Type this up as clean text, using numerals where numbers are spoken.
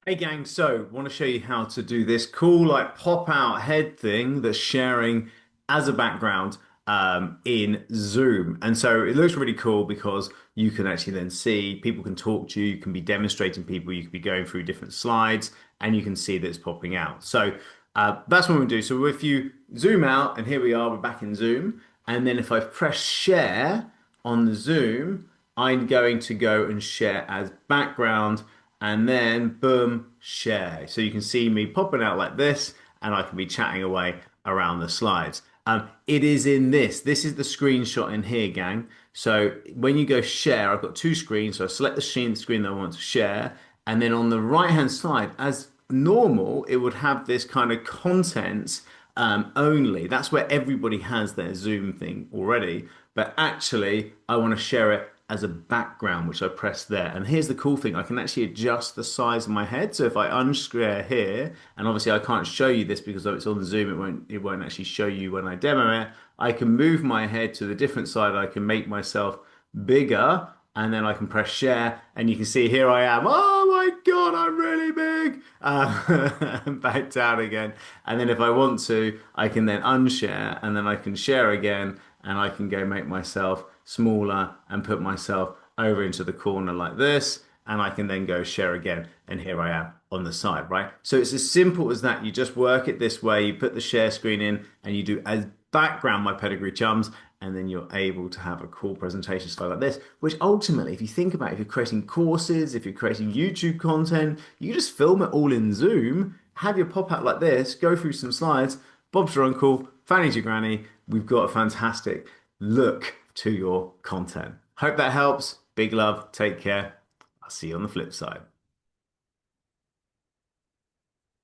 Hey gang, so want to show you how to do this cool like pop out head thing that's sharing as a background in Zoom. And so it looks really cool because you can actually then see people can talk to you, you can be demonstrating people, you can be going through different slides and you can see that it's popping out. So that's what we do. So if you zoom out and here we are, we're back in Zoom. And then if I press share on the Zoom, I'm going to go and share as background and then boom, share. So you can see me popping out like this, and I can be chatting away around the slides. It is in this. This is the screenshot in here, gang. So when you go share, I've got two screens. So I select the screen that I want to share, and then on the right hand side, as normal, it would have this kind of content only. That's where everybody has their Zoom thing already. But actually, I want to share it as a background, which I press there. And here's the cool thing, I can actually adjust the size of my head. So if I unshare here, and obviously I can't show you this because though it's on the Zoom, it won't actually show you when I demo it. I can move my head to the different side. I can make myself bigger and then I can press share and you can see here I am. Oh my God, I'm really big. Back down again. And then if I want to, I can then unshare and then I can share again and I can go make myself smaller and put myself over into the corner like this. And I can then go share again. And here I am on the side, right? So it's as simple as that. You just work it this way. You put the share screen in and you do as background, my pedigree chums, and then you're able to have a cool presentation style like this, which ultimately, if you think about it, if you're creating courses, if you're creating YouTube content, you just film it all in Zoom, have your pop out like this, go through some slides, Bob's your uncle, Fanny's your granny, we've got a fantastic look to your content. Hope that helps. Big love. Take care. I'll see you on the flip side.